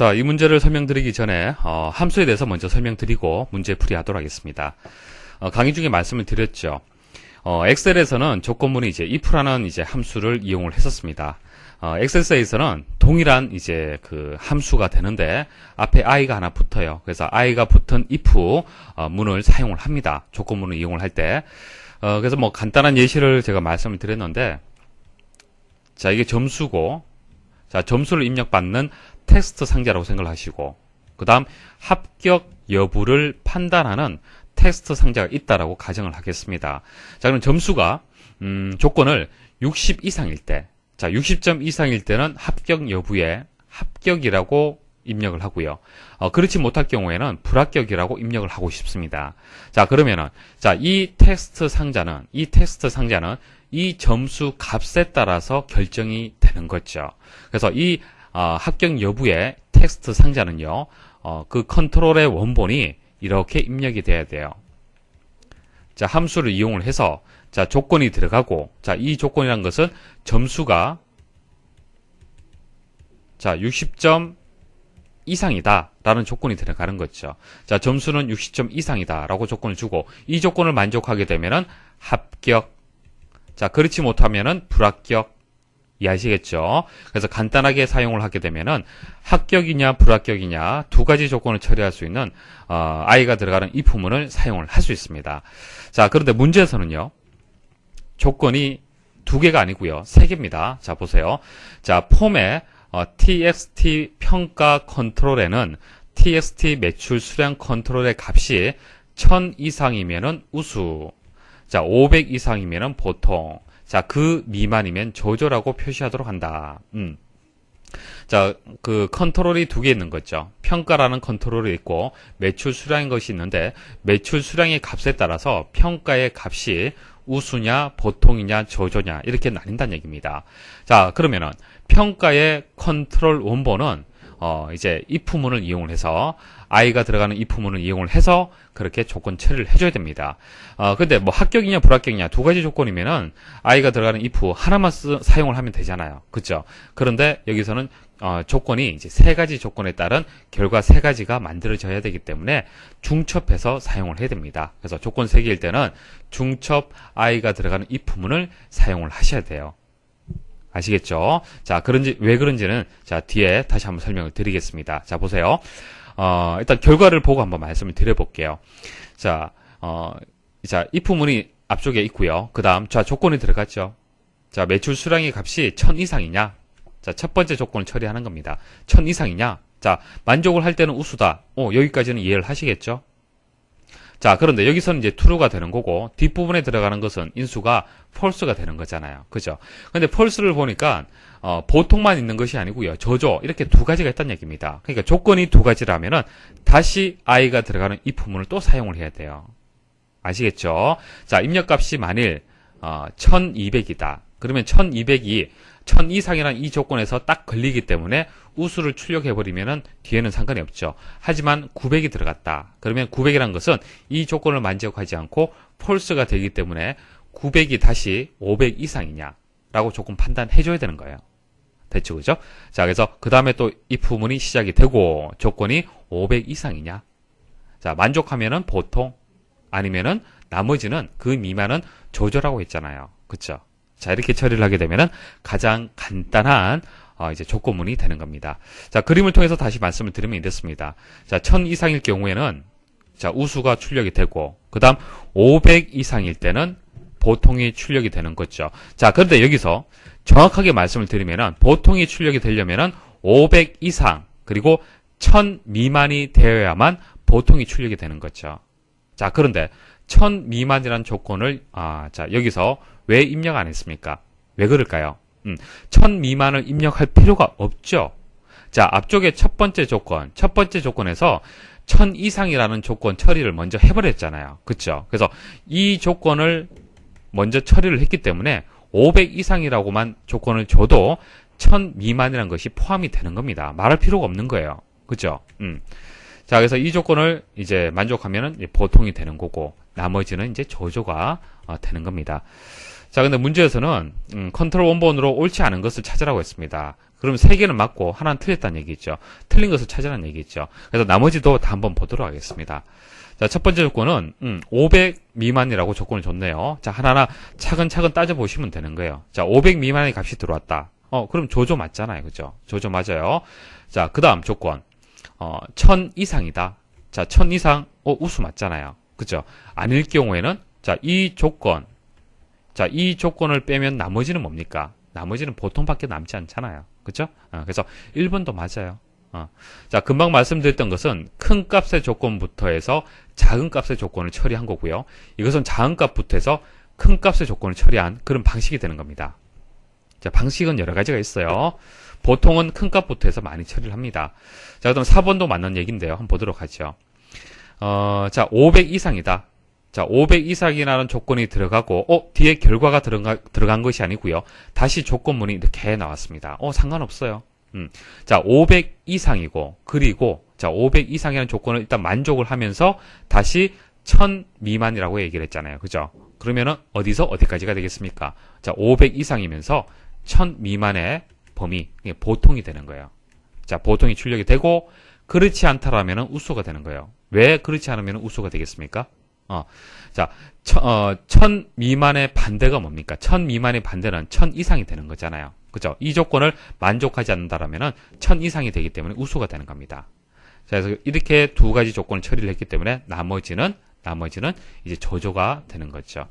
자, 이 문제를 설명드리기 전에 함수에 대해서 먼저 설명드리고 문제 풀이하도록 하겠습니다. 강의 중에 말씀을 드렸죠. 엑셀에서는 조건문이 이제 if라는 이제 함수를 이용을 했었습니다. 엑셀에서는 동일한 이제 그 함수가 되는데 앞에 i가 하나 붙어요. 그래서 i가 붙은 if 문을 사용을 합니다. 조건문을 이용을 할 때. 그래서 뭐 간단한 예시를 제가 말씀을 드렸는데, 자, 이게 점수고, 자, 점수를 입력받는 텍스트 상자라고 생각하시고, 그 다음 합격 여부를 판단하는 텍스트 상자가 있다라고 가정을 하겠습니다. 자, 그럼 점수가 조건을 60 이상일 때, 자, 60점 이상일 때는 합격 여부에 합격이라고 입력을 하고요. 그렇지 못할 경우에는 불합격이라고 입력을 하고 싶습니다. 자, 그러면은, 자, 이 텍스트 상자는 이 점수 값에 따라서 결정이 되는 거죠. 그래서 이 합격 여부의 텍스트 상자는요, 그 컨트롤의 원본이 이렇게 입력이 돼야 돼요. 자, 함수를 이용을 해서, 자, 조건이 들어가고, 자, 이 조건이란 것은 점수가, 자, 60점 이상이다 라는 조건이 들어가는 거죠. 자, 점수는 60점 이상이다 라고 조건을 주고, 이 조건을 만족하게 되면은 합격, 자, 그렇지 못하면은 불합격, 이해하시겠죠? 그래서 간단하게 사용을 하게 되면은 합격이냐 불합격이냐 두 가지 조건을 처리할 수 있는 i가 들어가는 if문을 사용을 할 수 있습니다. 자, 그런데 문제에서는요, 조건이 두 개가 아니고요, 세 개입니다. 자, 보세요. 자, 폼에 txt 평가 컨트롤에는 txt 매출 수량 컨트롤의 값이 1000 이상이면은 우수, 자, 500 이상이면은 보통, 자, 그 미만이면 저조라고 표시하도록 한다. 자, 그 컨트롤이 두 개 있는 거죠. 평가라는 컨트롤이 있고 매출 수량인 것이 있는데, 매출 수량의 값에 따라서 평가의 값이 우수냐 보통이냐 저조냐 이렇게 나뉜다는 얘기입니다. 자, 그러면은 평가의 컨트롤 원본은 이제 if문을 이용을 해서, i가 들어가는 if문을 이용을 해서 그렇게 조건 처리를 해줘야 됩니다. 근데 뭐 합격이냐 불합격이냐 두 가지 조건이면은 i가 들어가는 if 하나만 사용을 하면 되잖아요. 그죠? 그런데 여기서는 조건이 이제 세 가지 조건에 따른 결과 세 가지가 만들어져야 되기 때문에 중첩해서 사용을 해야 됩니다. 그래서 조건 세 개일 때는 중첩 i가 들어가는 if문을 사용을 하셔야 돼요. 아시겠죠? 자, 왜 그런지는 자, 뒤에 다시 한번 설명을 드리겠습니다. 자, 보세요. 일단 결과를 보고 한번 말씀을 드려볼게요. 자, if문이 앞쪽에 있고요. 그 다음, 자, 조건이 들어갔죠. 자, 매출 수량의 값이 1000 이상이냐? 자, 첫 번째 조건을 처리하는 겁니다. 1000 이상이냐? 자, 만족을 할 때는 우수다. 여기까지는 이해를 하시겠죠? 자, 그런데 여기서는 이제 true가 되는 거고, 뒷부분에 들어가는 것은 인수가 false가 되는 거잖아요. 그죠? 근데 false를 보니까, 보통만 있는 것이 아니고요, 저조, 이렇게 두 가지가 있다는 얘기입니다. 그러니까 조건이 두 가지라면은, 다시 i가 들어가는 if문을 또 사용을 해야 돼요. 아시겠죠? 자, 입력값이 만일, 1200이다. 그러면 1200이 1000 이상이라는 이 조건에서 딱 걸리기 때문에 우수를 출력해버리면은 뒤에는 상관이 없죠. 하지만 900이 들어갔다. 그러면 900이라는 것은 이 조건을 만족하지 않고 false가 되기 때문에 900이 다시 500 이상이냐 라고 조건 판단해줘야 되는 거예요. 됐죠? 그죠? 자, 그래서 그 다음에 또 if문이 시작이 되고 조건이 500 이상이냐. 자, 만족하면은 보통, 아니면은 나머지는 그 미만은 저조라고 했잖아요. 그쵸? 자, 이렇게 처리를 하게 되면은 가장 간단한 이제 조건문이 되는 겁니다. 자, 그림을 통해서 다시 말씀을 드리면 이렇습니다. 자, 1000 이상일 경우에는 자, 우수가 출력이 되고, 그 다음 500 이상일 때는 보통이 출력이 되는 거죠. 자, 그런데 여기서 정확하게 말씀을 드리면은 보통이 출력이 되려면은 500 이상 그리고 1000 미만이 되어야만 보통이 출력이 되는 거죠. 자, 그런데 1000 미만이라는 조건을 자, 여기서 왜 입력 안 했습니까? 왜 그럴까요? 1000 미만을 입력할 필요가 없죠. 자, 앞쪽에 첫 번째 조건에서 1000 이상이라는 조건 처리를 먼저 해버렸잖아요. 그쵸? 그래서 이 조건을 먼저 처리를 했기 때문에 500 이상이라고만 조건을 줘도 1000 미만이라는 것이 포함이 되는 겁니다. 말할 필요가 없는 거예요. 그죠? 자, 그래서 이 조건을 이제 만족하면은 보통이 되는 거고, 나머지는 이제 저조가 되는 겁니다. 자, 근데 문제에서는 컨트롤 원본으로 옳지 않은 것을 찾으라고 했습니다. 그럼 3개는 맞고 하나는 틀렸다는 얘기죠. 틀린 것을 찾으라는 얘기죠. 그래서 나머지도 다 한번 보도록 하겠습니다. 자, 첫 번째 조건은 500 미만이라고 조건을 줬네요. 자, 하나하나 차근차근 따져보시면 되는 거예요. 자, 500 미만의 값이 들어왔다. 그럼 조조 맞잖아요. 그죠? 조조 맞아요. 자, 그 다음 조건. 1000 이상이다. 자, 1000 이상, 우수 맞잖아요. 그죠? 아닐 경우에는, 자, 이 조건을 빼면 나머지는 뭡니까? 나머지는 보통밖에 남지 않잖아요. 그죠? 그래서 1번도 맞아요. 자, 금방 말씀드렸던 것은 큰 값의 조건부터 해서 작은 값의 조건을 처리한 거고요. 이것은 작은 값부터 해서 큰 값의 조건을 처리한 그런 방식이 되는 겁니다. 자, 방식은 여러 가지가 있어요. 보통은 큰 값부터 해서 많이 처리를 합니다. 자, 그럼 4번도 맞는 얘기인데요. 한번 보도록 하죠. 자, 500 이상이다. 자, 500 이상이라는 조건이 들어가고, 뒤에 결과가 들어간 것이 아니고요. 다시 조건문이 이렇게 나왔습니다. 상관없어요. 자, 500 이상이고, 그리고, 자, 500 이상이라는 조건을 일단 만족을 하면서 다시 1000 미만이라고 얘기를 했잖아요. 그죠? 그러면은 어디서 어디까지가 되겠습니까? 자, 500 이상이면서 1000 미만의 범위, 이게 보통이 되는 거예요. 자, 보통이 출력이 되고, 그렇지 않다라면은 우수가 되는 거예요. 왜 그렇지 않으면 우수가 되겠습니까? 자, 1000 미만의 반대가 뭡니까? 1000 미만의 반대는 1000 이상이 되는 거잖아요. 그죠? 이 조건을 만족하지 않는다라면은 1000 이상이 되기 때문에 우수가 되는 겁니다. 자, 그래서 이렇게 두 가지 조건을 처리를 했기 때문에 나머지는 이제 조조가 되는 거죠.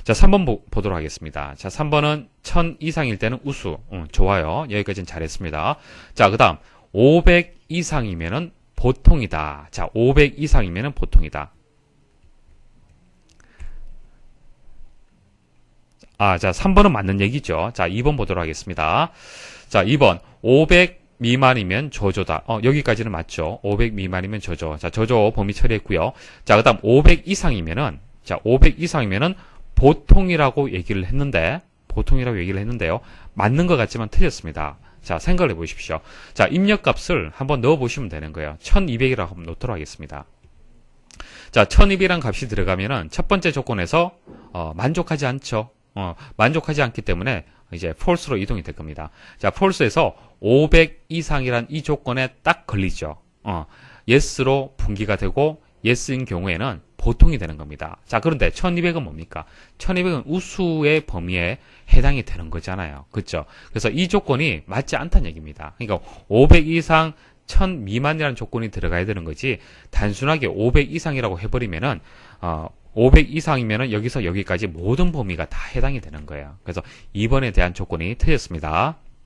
자, 3번 보도록 하겠습니다. 자, 3번은 1000 이상일 때는 우수. 좋아요. 여기까지는 잘했습니다. 자, 그 다음, 500 이상이면은 보통이다. 자, 500 이상이면은 보통이다. 자, 3번은 맞는 얘기죠. 자, 2번 보도록 하겠습니다. 자, 2번, 500 미만이면 조조다. 여기까지는 맞죠. 500 미만이면 조조. 자, 조조 범위 처리했고요. 자, 그 다음 500 이상이면은, 자, 500 이상이면은 보통이라고 얘기를 했는데요. 맞는 것 같지만 틀렸습니다. 자, 생각을 해보십시오. 자, 입력값을 한번 넣어보시면 되는 거예요. 1200이라고 한번 놓도록 하겠습니다. 자, 1200이라는 값이 들어가면은 첫 번째 조건에서, 만족하지 않죠. 만족하지 않기 때문에 이제 false로 이동이 될 겁니다. 자, false에서 500 이상이란 이 조건에 딱 걸리죠. yes로 분기가 되고 yes인 경우에는 보통이 되는 겁니다. 자, 그런데 1200은 뭡니까? 1200은 우수의 범위에 해당이 되는 거잖아요. 그렇죠? 그래서 이 조건이 맞지 않다는 얘기입니다. 그러니까 500 이상 1000 미만이라는 조건이 들어가야 되는 거지 단순하게 500 이상이라고 해버리면은 500 이상이면은 여기서 여기까지 모든 범위가 다 해당이 되는 거예요. 그래서 2번에 대한 조건이 틀렸습니다.